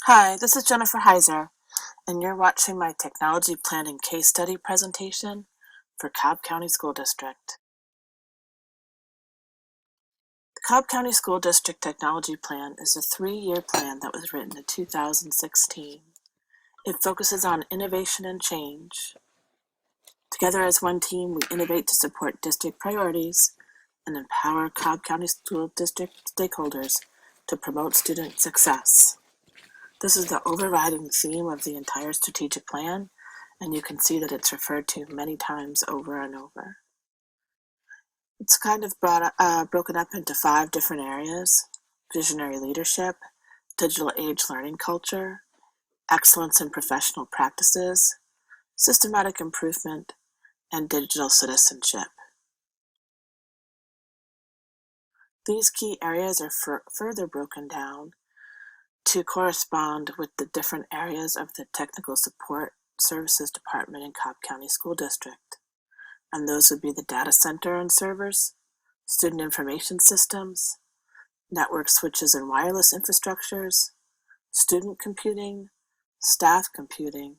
Hi, this is Jennifer Heiser, and you're watching my technology planning case study presentation for Cobb County School District. The Cobb County School District Technology Plan is a 3-year plan that was written in 2016. It focuses on innovation and change. Together as one team, we innovate to support district priorities and empower Cobb County School District stakeholders to promote student success. This is the overriding theme of the entire strategic plan, and you can see that it's referred to many times over and over. It's kind of broken up into 5 different areas: visionary leadership, digital age learning culture, excellence in professional practices, systematic improvement, and digital citizenship. These key areas are further broken down to correspond with the different areas of the Technical Support Services Department in Cobb County School District. And those would be the data center and servers, student information systems, network switches and wireless infrastructures, student computing, staff computing,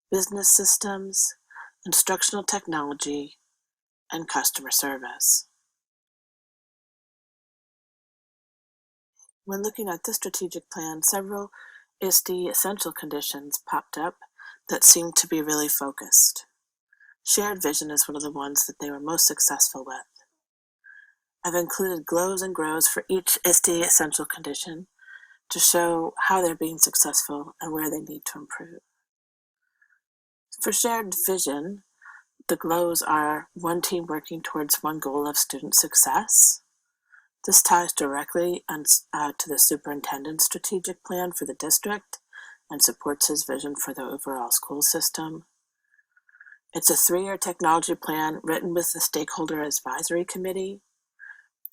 business systems, instructional technology, and customer service. When looking at this strategic plan, several ISTE essential conditions popped up that seemed to be really focused. Shared vision is one of the ones that they were most successful with. I've included glows and grows for each ISTE essential condition to show how they're being successful and where they need to improve. For shared vision, the glows are one team working towards one goal of student success. This ties directly to the superintendent's strategic plan for the district and supports his vision for the overall school system. It's a 3-year technology plan written with the Stakeholder Advisory Committee,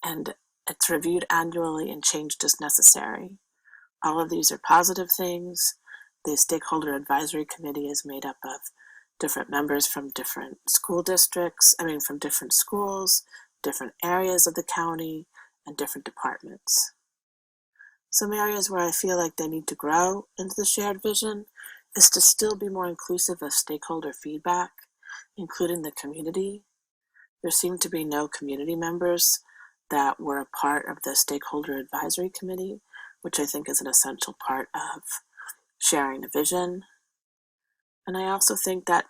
and it's reviewed annually and changed as necessary. All of these are positive things. The Stakeholder Advisory Committee is made up of different members from different school districts, from different schools, different areas of the county, and different departments. Some areas where I feel like they need to grow into the shared vision is to still be more inclusive of stakeholder feedback, including the community. There seemed to be no community members that were a part of the Stakeholder Advisory Committee, which I think is an essential part of sharing a vision. And I also think that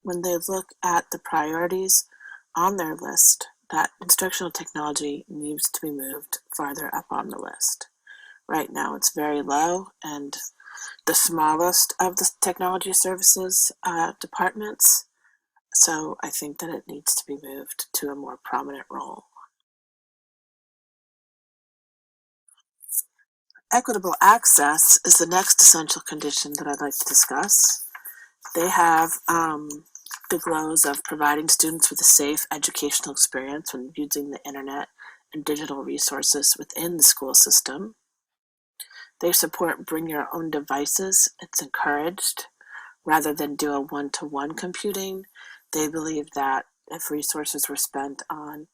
when they look at the priorities on their list, that instructional technology needs to be moved farther up on the list. Right now it's very low and the smallest of the technology services departments, so I think that it needs to be moved to a more prominent role. Equitable access is the next essential condition that I'd like to discuss. They have the glows of providing students with a safe educational experience when using the internet and digital resources within the school system. They support bring your own devices. It's encouraged. Rather than do a one-to-one computing, they believe that if resources were spent on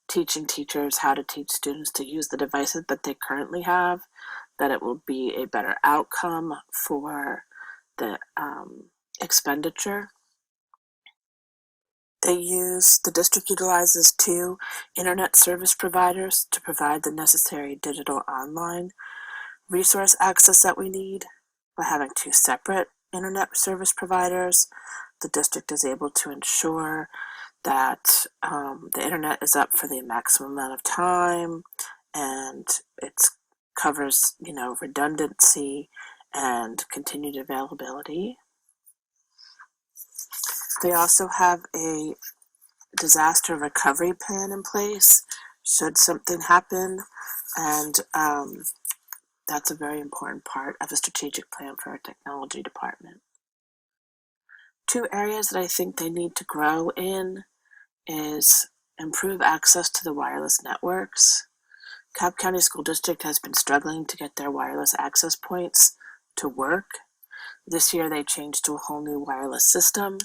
teaching teachers how to teach students to use the devices that they currently have, that it will be a better outcome for the expenditure. The district utilizes 2 internet service providers to provide the necessary digital online resource access that we need. By having 2 separate internet service providers, the district is able to ensure that the internet is up for the maximum amount of time, and it covers, redundancy and continued availability. They also have a disaster recovery plan in place should something happen, and that's a very important part of a strategic plan for our technology department. 2 areas that I think they need to grow in is improve access to the wireless networks. Cobb County School District has been struggling to get their wireless access points to work. This year they changed to a whole new wireless system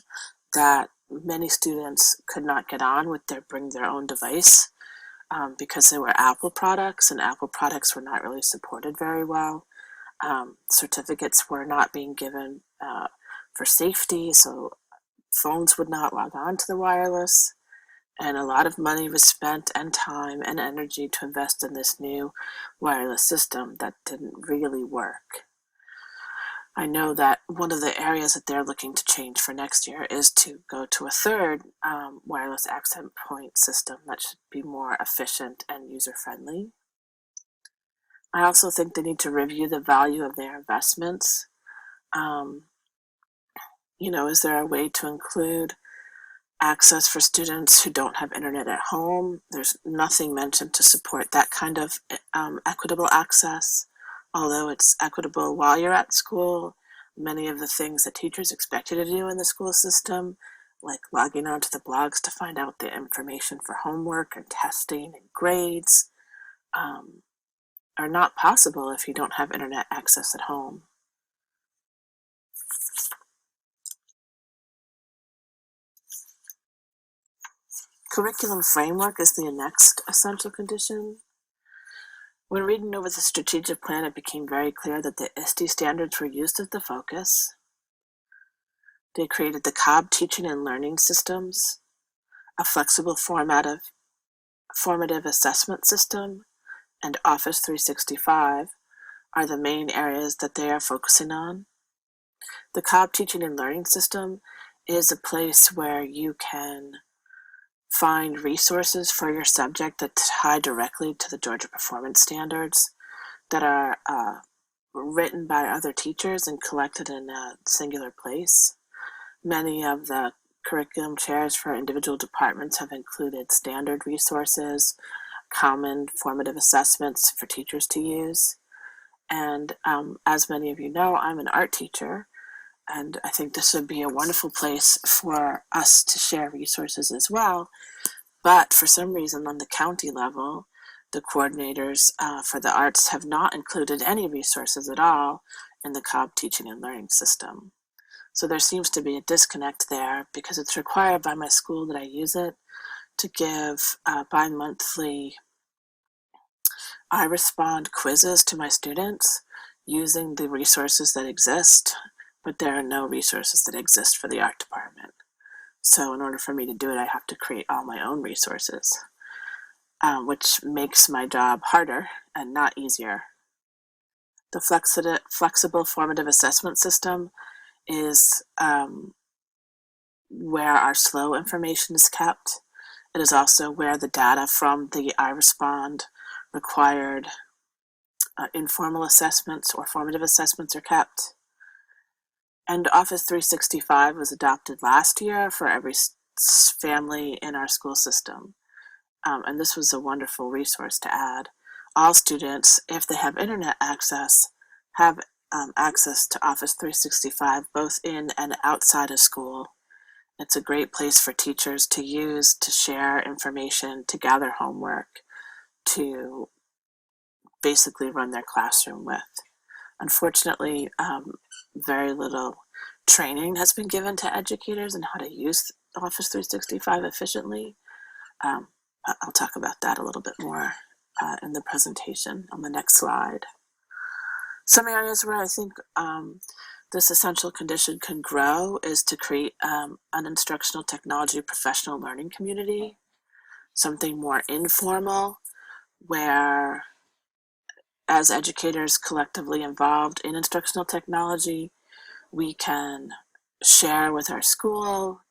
that many students could not get on with their bring their own device because they were Apple products, and Apple products were not really supported very well. Certificates were not being given for safety, so phones would not log on to the wireless. And a lot of money was spent and time and energy to invest in this new wireless system that didn't really work. I know that one of the areas that they're looking to change for next year is to go to a third wireless access point system that should be more efficient and user-friendly. I also think they need to review the value of their investments. Is there a way to include access for students who don't have internet at home? There's nothing mentioned to support that kind of equitable access. Although it's equitable while you're at school, many of the things that teachers expect you to do in the school system, like logging onto the blogs to find out the information for homework and testing and grades, are not possible if you don't have internet access at home. Curriculum framework is the next essential condition. When reading over the strategic plan, it became very clear that the ISTE standards were used as the focus. They created the Cobb teaching and learning systems, a flexible formative assessment system, and Office 365 are the main areas that they are focusing on. The Cobb teaching and learning system is a place where you can find resources for your subject that tie directly to the Georgia Performance Standards that are written by other teachers and collected in a singular place. Many of the curriculum chairs for individual departments have included standard resources, common formative assessments for teachers to use. And as many of you know, I'm an art teacher, and I think this would be a wonderful place for us to share resources as well. But for some reason on the county level, the coordinators for the arts have not included any resources at all in the Cobb teaching and learning system. So there seems to be a disconnect there because it's required by my school that I use it to give bi-monthly iRespond quizzes to my students using the resources that exist, but there are no resources that exist for the art department. So in order for me to do it, I have to create all my own resources, which makes my job harder and not easier. The flexible formative assessment system is where our SLO information is kept. It is also where the data from the iRespond required informal assessments or formative assessments are kept. And Office 365 was adopted last year for every family in our school system. And this was a wonderful resource to add. All students, if they have internet access, have access to Office 365 both in and outside of school. It's a great place for teachers to use, to share information, to gather homework, to basically run their classroom with. Unfortunately, very little training has been given to educators on how to use Office 365 efficiently. I'll talk about that a little bit more in the presentation on the next slide. Some areas where I think this essential condition can grow is to create an instructional technology professional learning community, something more informal, where as educators collectively involved in instructional technology, we can share with our school,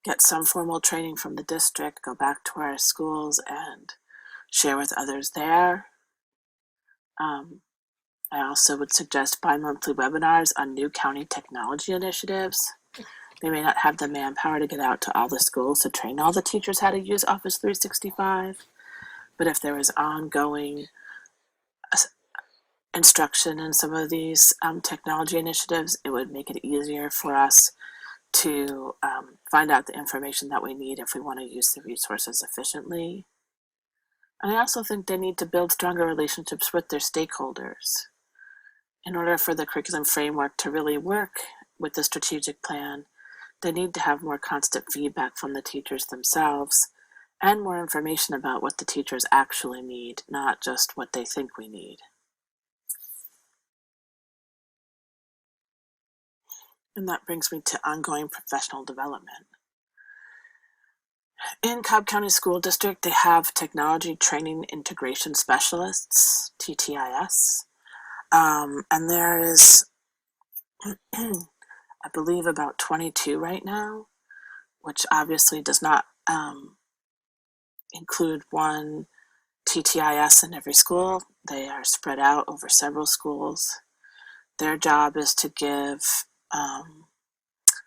get some formal training from the district, go back to our schools and share with others there. I also would suggest bi-monthly webinars on new county technology initiatives. They may not have the manpower to get out to all the schools to train all the teachers how to use Office 365, but if there is ongoing instruction in some of these technology initiatives, it would make it easier for us to find out the information that we need if we want to use the resources efficiently. And I also think they need to build stronger relationships with their stakeholders. In order for the curriculum framework to really work with the strategic plan, they need to have more constant feedback from the teachers themselves and more information about what the teachers actually need, not just what they think we need. And that brings me to ongoing professional development. In Cobb County School District, they have Technology Training Integration Specialists, TTIS. And there is, I believe, about 22 right now, which obviously does not include one TTIS in every school. They are spread out over several schools. Their job is to give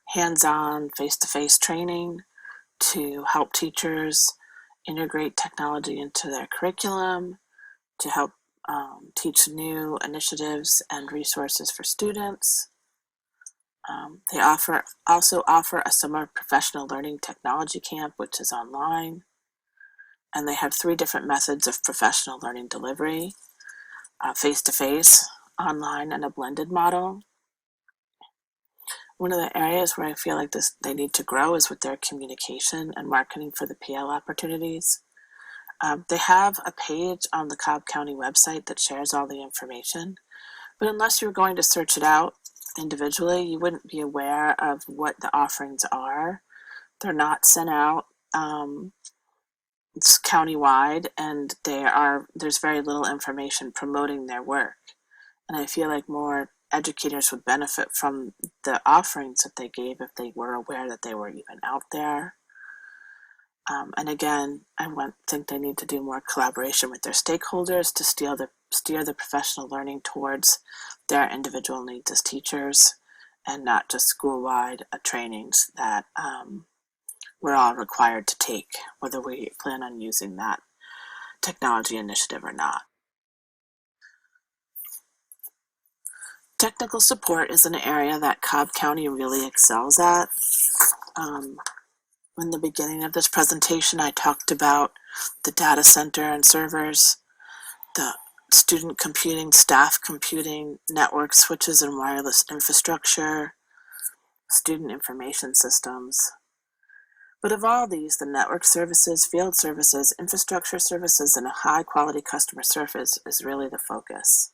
hands-on, face-to-face training to help teachers integrate technology into their curriculum, to help teach new initiatives and resources for students. They also offer a summer professional learning technology camp, which is online. And they have 3 different methods of professional learning delivery: face-to-face, online, and a blended model. One of the areas where I feel like they need to grow is with their communication and marketing for the PL opportunities. They have a page on the Cobb County website that shares all the information, but unless you're going to search it out individually, you wouldn't be aware of what the offerings are. They're not sent out. It's countywide, and there's very little information promoting their work. And I feel like more educators would benefit from the offerings that they gave if they were aware that they were even out there. And again, think they need to do more collaboration with their stakeholders to steer the professional learning towards their individual needs as teachers, and not just school-wide trainings that we're all required to take, whether we plan on using that technology initiative or not. Technical support is an area that Cobb County really excels at. In the beginning of this presentation, I talked about the data center and servers, the student computing, staff computing, network switches and wireless infrastructure, student information systems. But of all these, the network services, field services, infrastructure services, and a high-quality customer service is really the focus.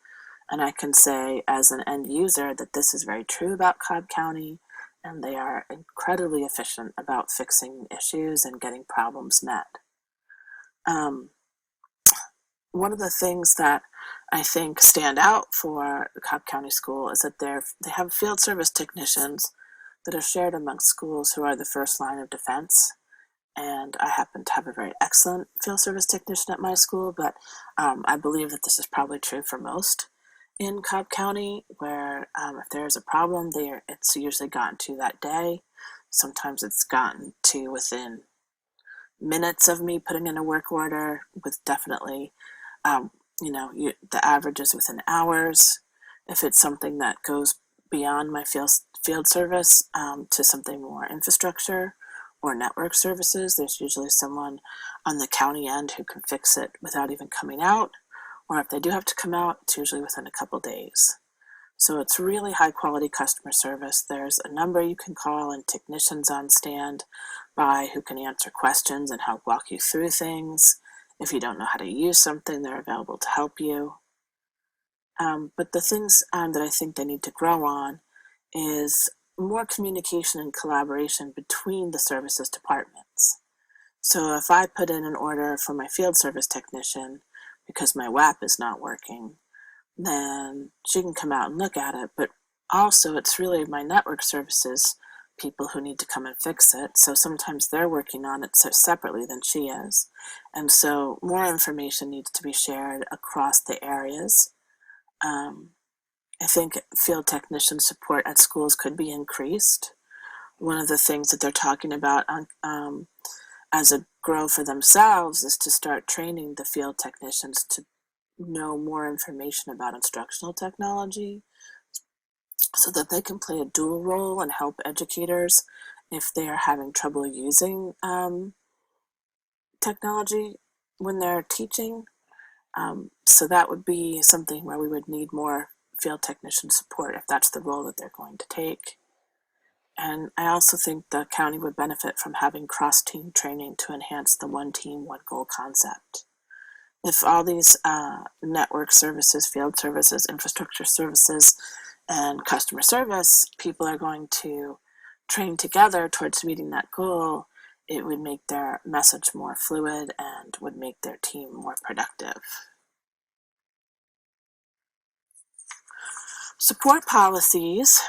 And I can say as an end user that this is very true about Cobb County, and they are incredibly efficient about fixing issues and getting problems met. One of the things that I think stand out for Cobb County School is that they have field service technicians that are shared amongst schools who are the first line of defense. And I happen to have a very excellent field service technician at my school, but I believe that this is probably true for most in Cobb County, where if there's a problem, it's usually gotten to that day. Sometimes it's gotten to within minutes of me putting in a work order, with definitely, the average is within hours. If it's something that goes beyond my field service to something more infrastructure or network services, there's usually someone on the county end who can fix it without even coming out. Or if they do have to come out, it's usually within a couple days. So it's really high quality customer service. There's a number you can call and technicians on standby who can answer questions and help walk you through things. If you don't know how to use something, they're available to help you. But the things that I think they need to grow on is more communication and collaboration between the services departments. So if I put in an order for my field service technician because my WAP is not working, then she can come out and look at it. But also it's really my network services people who need to come and fix it. So sometimes they're working on it separately than she is. And so more information needs to be shared across the areas. I think field technician support at schools could be increased. One of the things that they're talking about as a grow for themselves is to start training the field technicians to know more information about instructional technology so that they can play a dual role and help educators if they are having trouble using technology when they're teaching. So that would be something where we would need more field technician support if that's the role that they're going to take. And I also think the county would benefit from having cross-team training to enhance the one team, one goal concept. If all these network services, field services, infrastructure services, and customer service people are going to train together towards meeting that goal, it would make their message more fluid and would make their team more productive. Support policies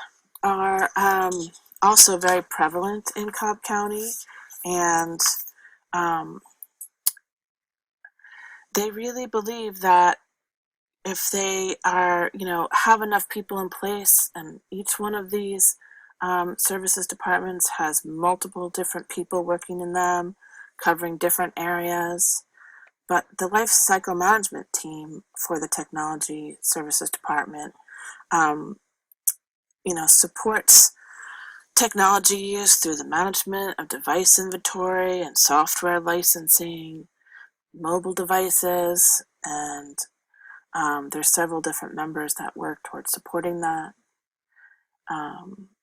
are also very prevalent in Cobb County, and they really believe that if they are, have enough people in place, and each one of these services departments has multiple different people working in them, covering different areas. But the life cycle management team for the technology services department, supports technology use through the management of device inventory and software licensing, mobile devices, and there's several different members that work towards supporting that.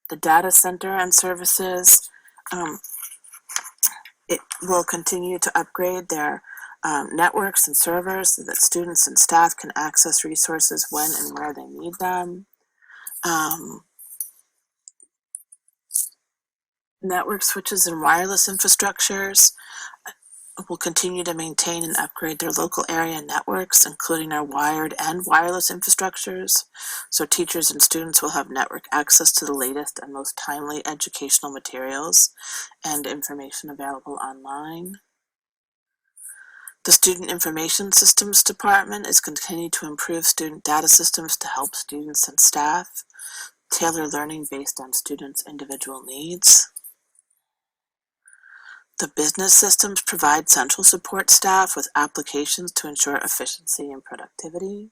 The data center and services, it will continue to upgrade their networks and servers so that students and staff can access resources when and where they need them. Network switches and wireless infrastructures will continue to maintain and upgrade their local area networks, including our wired and wireless infrastructures, so teachers and students will have network access to the latest and most timely educational materials and information available online. The Student Information Systems Department is continuing to improve student data systems to help students and staff tailor learning based on students' individual needs. The business systems provide central support staff with applications to ensure efficiency and productivity.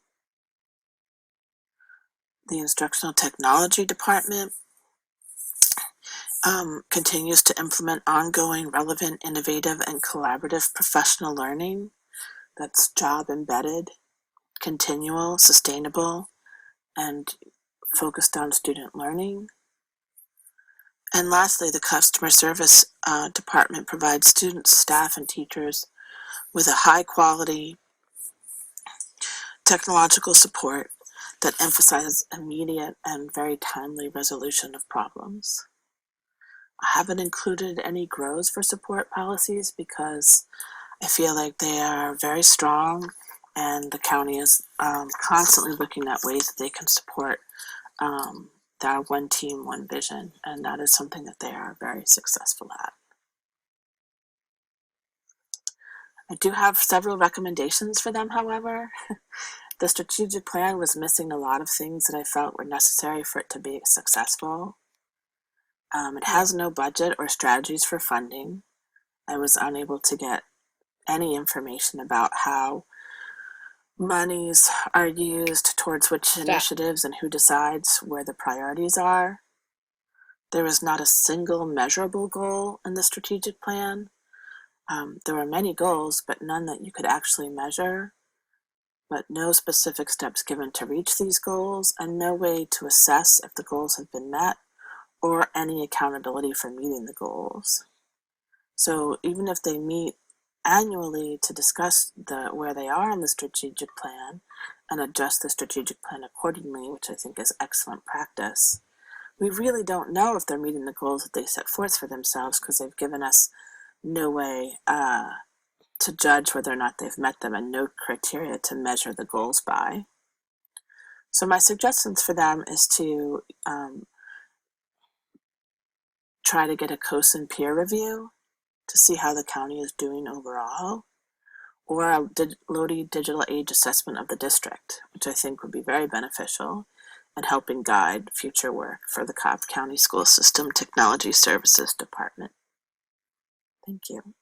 The Instructional Technology Department continues to implement ongoing, relevant, innovative, and collaborative professional learning that's job-embedded, continual, sustainable, and focused on student learning. And lastly, the Customer Service Department provides students, staff, and teachers with a high-quality technological support that emphasizes immediate and very timely resolution of problems. I haven't included any grows for support policies because I feel like they are very strong, and the county is constantly looking at ways that they can support that one team, one vision, and that is something that they are very successful at. I do have several recommendations for them, however. The strategic plan was missing a lot of things that I felt were necessary for it to be successful. It has no budget or strategies for funding. I was unable to get any information about how monies are used towards which initiatives and who decides where the priorities are. There was not a single measurable goal in the strategic plan. There were many goals, but none that you could actually measure, but no specific steps given to reach these goals, and no way to assess if the goals have been met or any accountability for meeting the goals. So even if they meet annually to discuss where they are in the strategic plan and adjust the strategic plan accordingly, which I think is excellent practice, we really don't know if they're meeting the goals that they set forth for themselves because they've given us no way to judge whether or not they've met them and no criteria to measure the goals by. So my suggestions for them is to try to get a COSN peer review to see how the county is doing overall, or a Lodi digital age assessment of the district, which I think would be very beneficial in helping guide future work for the Cobb County School System Technology Services Department. Thank you.